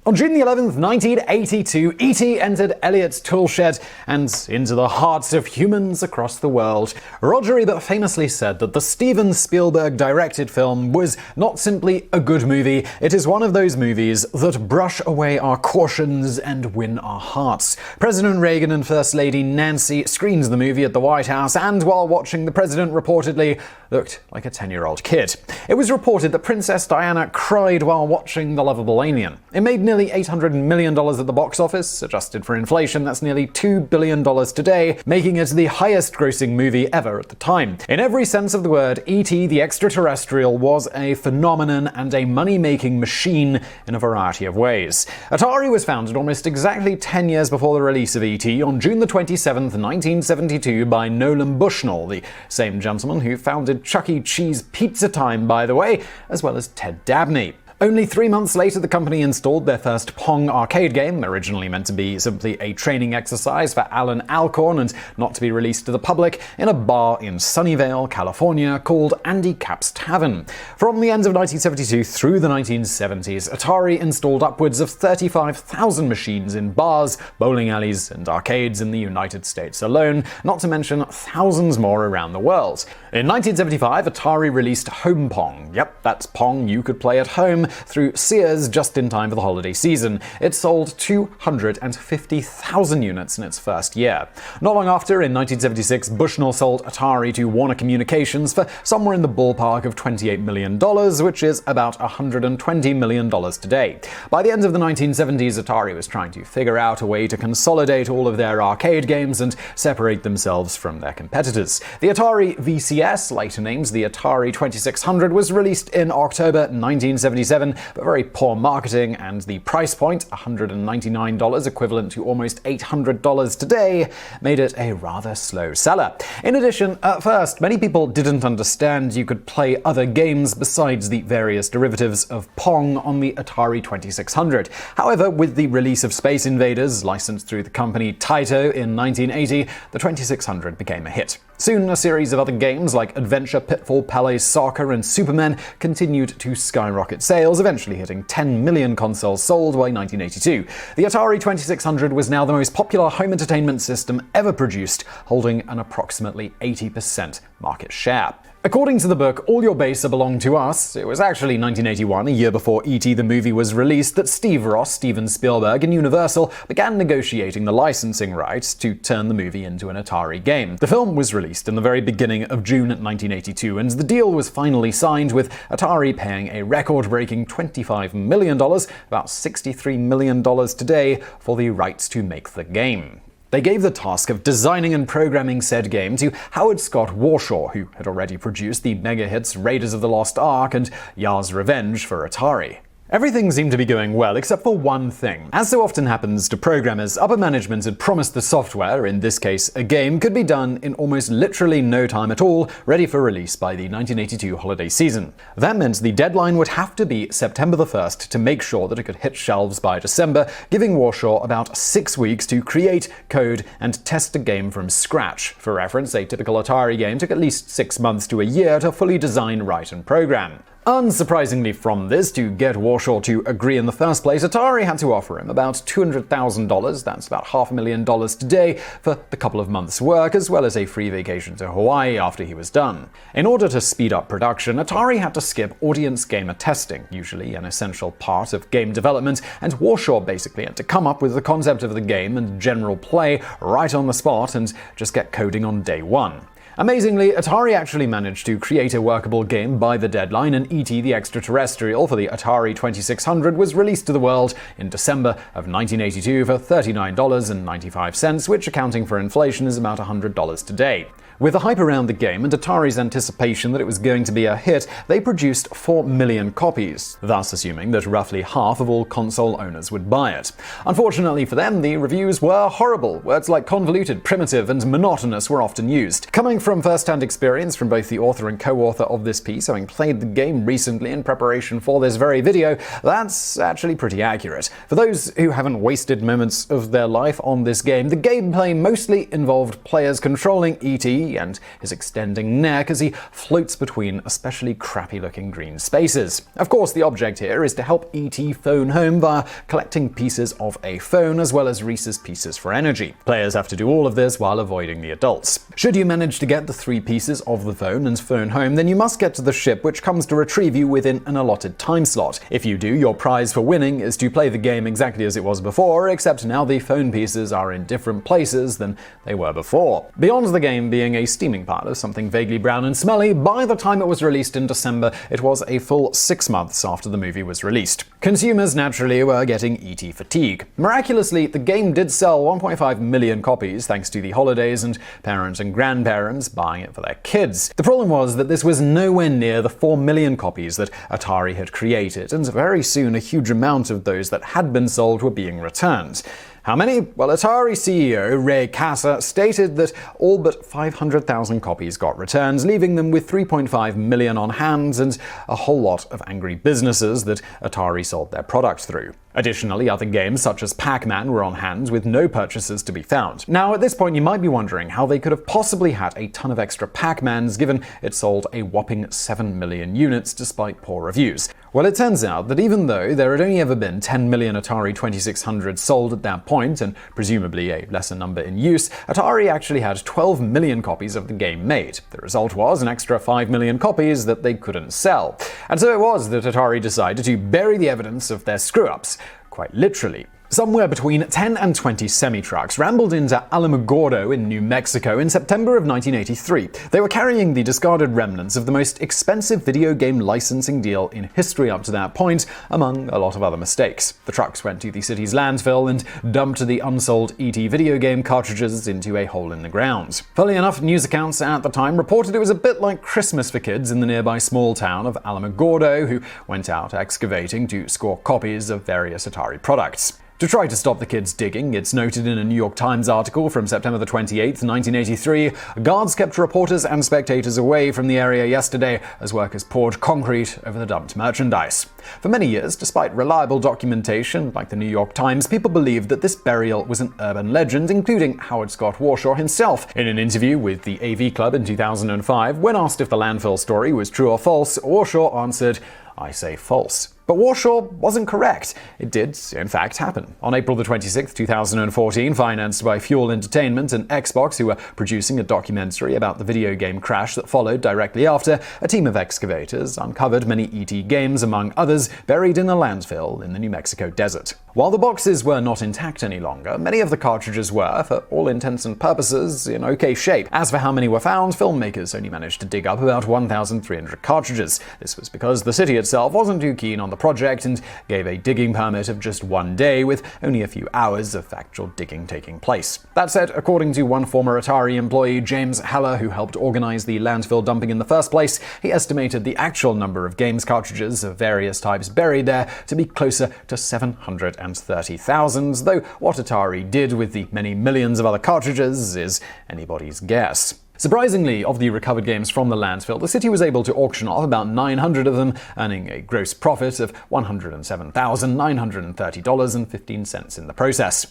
On June 11th, 1982, E.T. entered Elliot's toolshed and into the hearts of humans across the world. Roger Ebert famously said that the Steven Spielberg-directed film was not simply a good movie, it is one of those movies that brush away our cautions and win our hearts. President Reagan and First Lady Nancy screened the movie at the White House, and while watching, the president reportedly looked like a 10-year-old kid. It was reported that Princess Diana cried while watching The Lovable Alien. It made nearly $800 million at the box office. Adjusted for inflation, that's nearly $2 billion today, making it the highest-grossing movie ever at the time. In every sense of the word, E.T. the Extra-Terrestrial was a phenomenon and a money-making machine in a variety of ways. Atari was founded almost exactly 10 years before the release of E.T. on June 27, 1972 by Nolan Bushnell, the same gentleman who founded Chuck E. Cheese Pizza Time, by the way, as well as Ted Dabney. Only 3 months later, the company installed their first Pong arcade game, originally meant to be simply a training exercise for Alan Alcorn and not to be released to the public, in a bar in Sunnyvale, California, called Andy Capp's Tavern. From the end of 1972 through the 1970s, Atari installed upwards of 35,000 machines in bars, bowling alleys, and arcades in the United States alone, not to mention thousands more around the world. In 1975, Atari released Home Pong. Yep, that's Pong you could play at home, through Sears just in time for the holiday season. It sold 250,000 units in its first year. Not long after, in 1976, Bushnell sold Atari to Warner Communications for somewhere in the ballpark of $28 million, which is about $120 million today. By the end of the 1970s, Atari was trying to figure out a way to consolidate all of their arcade games and separate themselves from their competitors. The Atari VCS, later named the Atari 2600, was released in October 1977, but very poor marketing, and the price point, $199, equivalent to almost $800 today, made it a rather slow seller. In addition, at first, many people didn't understand you could play other games besides the various derivatives of Pong on the Atari 2600. However, with the release of Space Invaders, licensed through the company Taito in 1980, the 2600 became a hit. Soon, a series of other games like Adventure, Pitfall, Pele Soccer, and Superman continued to skyrocket sales, eventually hitting 10 million consoles sold by 1982. The Atari 2600 was now the most popular home entertainment system ever produced, holding an approximately 80% market share. According to the book All Your Base Belong to Us, it was actually 1981, a year before E.T. the movie was released, that Steve Ross, Steven Spielberg, and Universal began negotiating the licensing rights to turn the movie into an Atari game. The film was released in the very beginning of June 1982, and the deal was finally signed, with Atari paying a record-breaking $25 million, about $63 million today, for the rights to make the game. They gave the task of designing and programming said game to Howard Scott Warshaw, who had already produced the mega hits Raiders of the Lost Ark and Yar's Revenge for Atari. Everything seemed to be going well, except for one thing. As so often happens to programmers, upper management had promised the software, in this case a game, could be done in almost literally no time at all, ready for release by the 1982 holiday season. That meant the deadline would have to be September the 1st to make sure that it could hit shelves by December, giving Warshaw about 6 weeks to create, code, and test a game from scratch. For reference, a typical Atari game took at least 6 months to a year to fully design, write, and program. Unsurprisingly from this, to get Warshaw to agree in the first place, Atari had to offer him about $200,000, that's about $500,000 today, for the couple of months' work, as well as a free vacation to Hawaii after he was done. In order to speed up production, Atari had to skip audience gamer testing, usually an essential part of game development, and Warshaw basically had to come up with the concept of the game and general play right on the spot and just get coding on day one. Amazingly, Atari actually managed to create a workable game by the deadline, and E.T. the Extra-Terrestrial for the Atari 2600 was released to the world in December of 1982 for $39.95, which, accounting for inflation, is about $100 today. With the hype around the game and Atari's anticipation that it was going to be a hit, they produced 4 million copies, thus assuming that roughly half of all console owners would buy it. Unfortunately for them, the reviews were horrible. Words like convoluted, primitive, and monotonous were often used. Coming from first-hand experience from both the author and co-author of this piece, having played the game recently in preparation for this very video, that's actually pretty accurate. For those who haven't wasted moments of their life on this game, the gameplay mostly involved players controlling E.T. E.T. and his extending neck as he floats between especially crappy-looking green spaces. Of course, the object here is to help E.T. phone home via collecting pieces of a phone as well as Reese's Pieces for energy. Players have to do all of this while avoiding the adults. Should you manage to get the 3 pieces of the phone and phone home, then you must get to the ship which comes to retrieve you within an allotted time slot. If you do, your prize for winning is to play the game exactly as it was before, except now the phone pieces are in different places than they were before. Beyond the game being a steaming pile of something vaguely brown and smelly, by the time it was released in December, it was a full 6 months after the movie was released. Consumers naturally were getting E.T. fatigue. Miraculously, the game did sell 1.5 million copies thanks to the holidays and parents and grandparents buying it for their kids. The problem was that this was nowhere near the 4 million copies that Atari had created, and very soon a huge amount of those that had been sold were being returned. How many? Well, Atari CEO Ray Casa stated that all but 500,000 copies got returned, leaving them with 3.5 million on hand and a whole lot of angry businesses that Atari sold their product through. Additionally, other games such as Pac-Man were on hand with no purchases to be found. Now, at this point, you might be wondering how they could have possibly had a ton of extra Pac-Mans given it sold a whopping 7 million units despite poor reviews. Well, it turns out that even though there had only ever been 10 million Atari 2600 sold at that point, and presumably a lesser number in use, Atari actually had 12 million copies of the game made. The result was an extra 5 million copies that they couldn't sell. And so it was that Atari decided to bury the evidence of their screw-ups, quite literally. Somewhere between 10 and 20 semi-trucks rambled into Alamogordo in New Mexico in September of 1983. They were carrying the discarded remnants of the most expensive video game licensing deal in history up to that point, among a lot of other mistakes. The trucks went to the city's landfill and dumped the unsold E.T. video game cartridges into a hole in the ground. Funnily enough, news accounts at the time reported it was a bit like Christmas for kids in the nearby small town of Alamogordo, who went out excavating to score copies of various Atari products. To try to stop the kids digging, it's noted in a New York Times article from September 28, 1983, guards kept reporters and spectators away from the area yesterday as workers poured concrete over the dumped merchandise. For many years, despite reliable documentation like the New York Times, people believed that this burial was an urban legend, including Howard Scott Warshaw himself. In an interview with the AV Club in 2005, when asked if the landfill story was true or false, Warshaw answered, "I say false." But Warshaw wasn't correct. It did, in fact, happen. On April 26, 2014, financed by Fuel Entertainment and Xbox, who were producing a documentary about the video game crash that followed directly after, a team of excavators uncovered many E.T. games, among others, buried in a landfill in the New Mexico desert. While the boxes were not intact any longer, many of the cartridges were, for all intents and purposes, in okay shape. As for how many were found, filmmakers only managed to dig up about 1,300 cartridges. This was because the city itself wasn't too keen on the project and gave a digging permit of just 1 day, with only a few hours of actual digging taking place. That said, according to one former Atari employee, James Haller, who helped organize the landfill dumping in the first place, he estimated the actual number of games cartridges of various types buried there to be closer to 730,000, though what Atari did with the many millions of other cartridges is anybody's guess. Surprisingly, of the recovered games from the landfill, the city was able to auction off about 900 of them, earning a gross profit of $107,930.15 in the process.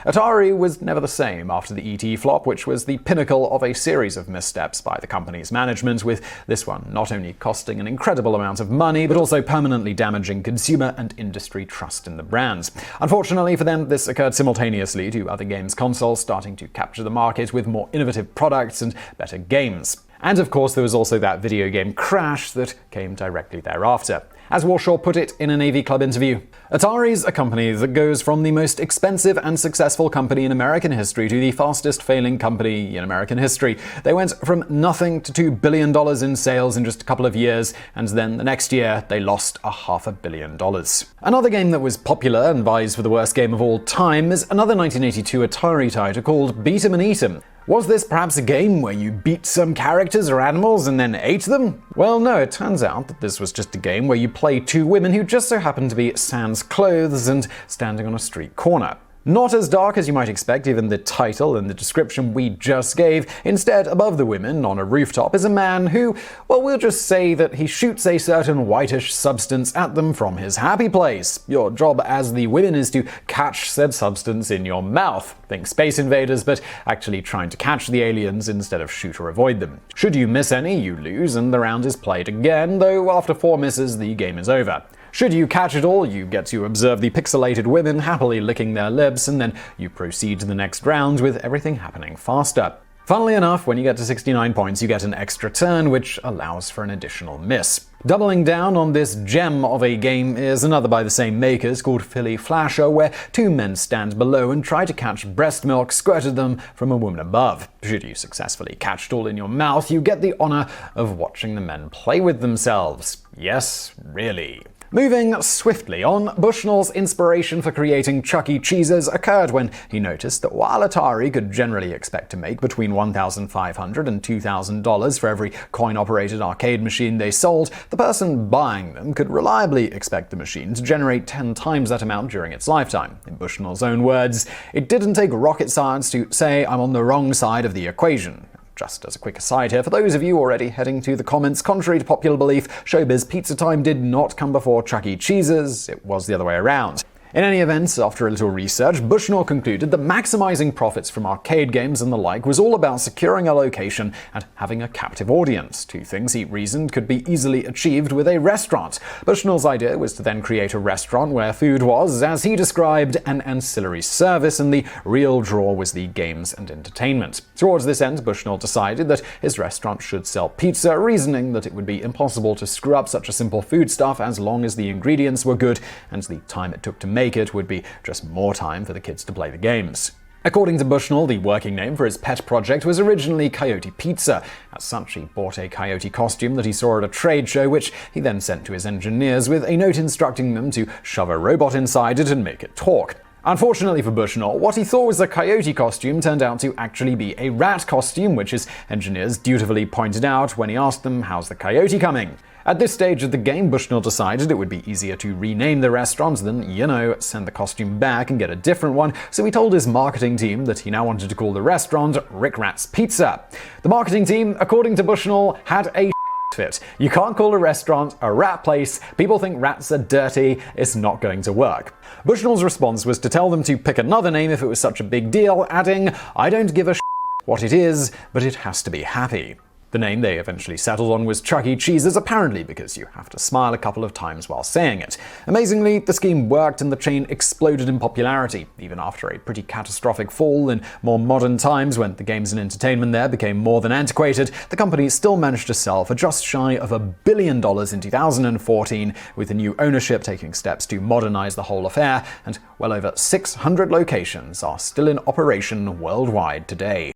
Atari was never the same after the E.T. flop, which was the pinnacle of a series of missteps by the company's management, with this one not only costing an incredible amount of money, but also permanently damaging consumer and industry trust in the brand. Unfortunately for them, this occurred simultaneously to other games consoles starting to capture the market with more innovative products and better games. And of course, there was also that video game crash that came directly thereafter. As Warshaw put it in an AV Club interview, Atari's a company that goes from the most expensive and successful company in American history to the fastest failing company in American history. They went from nothing to $2 billion in sales in just a couple of years, and then the next year they lost $500 million. Another game that was popular and vies for the worst game of all time is another 1982 Atari title called Beat 'em and Eat 'em. Was this perhaps a game where you beat some characters or animals and then ate them? Well, no, it turns out that this was just a game where you play two women who just so happened to be sans clothes and standing on a street corner. Not as dark as you might expect given the title and the description we just gave. Instead, above the women, on a rooftop, is a man who, well, we'll just say that he shoots a certain whitish substance at them from his happy place. Your job as the women is to catch said substance in your mouth. Think Space Invaders, but actually trying to catch the aliens instead of shoot or avoid them. Should you miss any, you lose, and the round is played again, though after 4 misses, the game is over. Should you catch it all, you get to observe the pixelated women happily licking their lips, and then you proceed to the next round with everything happening faster. Funnily enough, when you get to 69 points, you get an extra turn, which allows for an additional miss. Doubling down on this gem of a game is another by the same makers called Philly Flasher, where 2 men stand below and try to catch breast milk squirted them from a woman above. Should you successfully catch it all in your mouth, you get the honor of watching the men play with themselves. Yes, really. Moving swiftly on, Bushnell's inspiration for creating Chuck E. Cheeses occurred when he noticed that while Atari could generally expect to make between $1,500 and $2,000 for every coin-operated arcade machine they sold, the person buying them could reliably expect the machine to generate 10 times that amount during its lifetime. In Bushnell's own words, "It didn't take rocket science to say I'm on the wrong side of the equation." Just as a quick aside here, for those of you already heading to the comments, contrary to popular belief, Showbiz Pizza Time did not come before Chuck E. Cheese's, it was the other way around. In any event, after a little research, Bushnell concluded that maximizing profits from arcade games and the like was all about securing a location and having a captive audience, 2 things he reasoned could be easily achieved with a restaurant. Bushnell's idea was to then create a restaurant where food was, as he described, an ancillary service, and the real draw was the games and entertainment. Towards this end, Bushnell decided that his restaurant should sell pizza, reasoning that it would be impossible to screw up such a simple foodstuff as long as the ingredients were good, and the time it took to make it would be just more time for the kids to play the games. According to Bushnell, the working name for his pet project was originally Coyote Pizza. As such, he bought a coyote costume that he saw at a trade show, which he then sent to his engineers with a note instructing them to shove a robot inside it and make it talk. Unfortunately for Bushnell, what he thought was a coyote costume turned out to actually be a rat costume, which his engineers dutifully pointed out when he asked them, "How's the coyote coming?" At this stage of the game, Bushnell decided it would be easier to rename the restaurant than, send the costume back and get a different one, so he told his marketing team that he now wanted to call the restaurant Rick Rat's Pizza. The marketing team, according to Bushnell, had a fit. You can't call a restaurant a rat place. People think rats are dirty. It's not going to work. Bushnell's response was to tell them to pick another name if it was such a big deal, adding, "I don't give a what it is, but it has to be happy." The name they eventually settled on was Chuck E. Cheese's, apparently because you have to smile a couple of times while saying it. Amazingly, the scheme worked and the chain exploded in popularity, even after a pretty catastrophic fall in more modern times when the games and entertainment there became more than antiquated. The company still managed to sell for just shy of $1 billion in 2014, with the new ownership taking steps to modernize the whole affair, and well over 600 locations are still in operation worldwide today.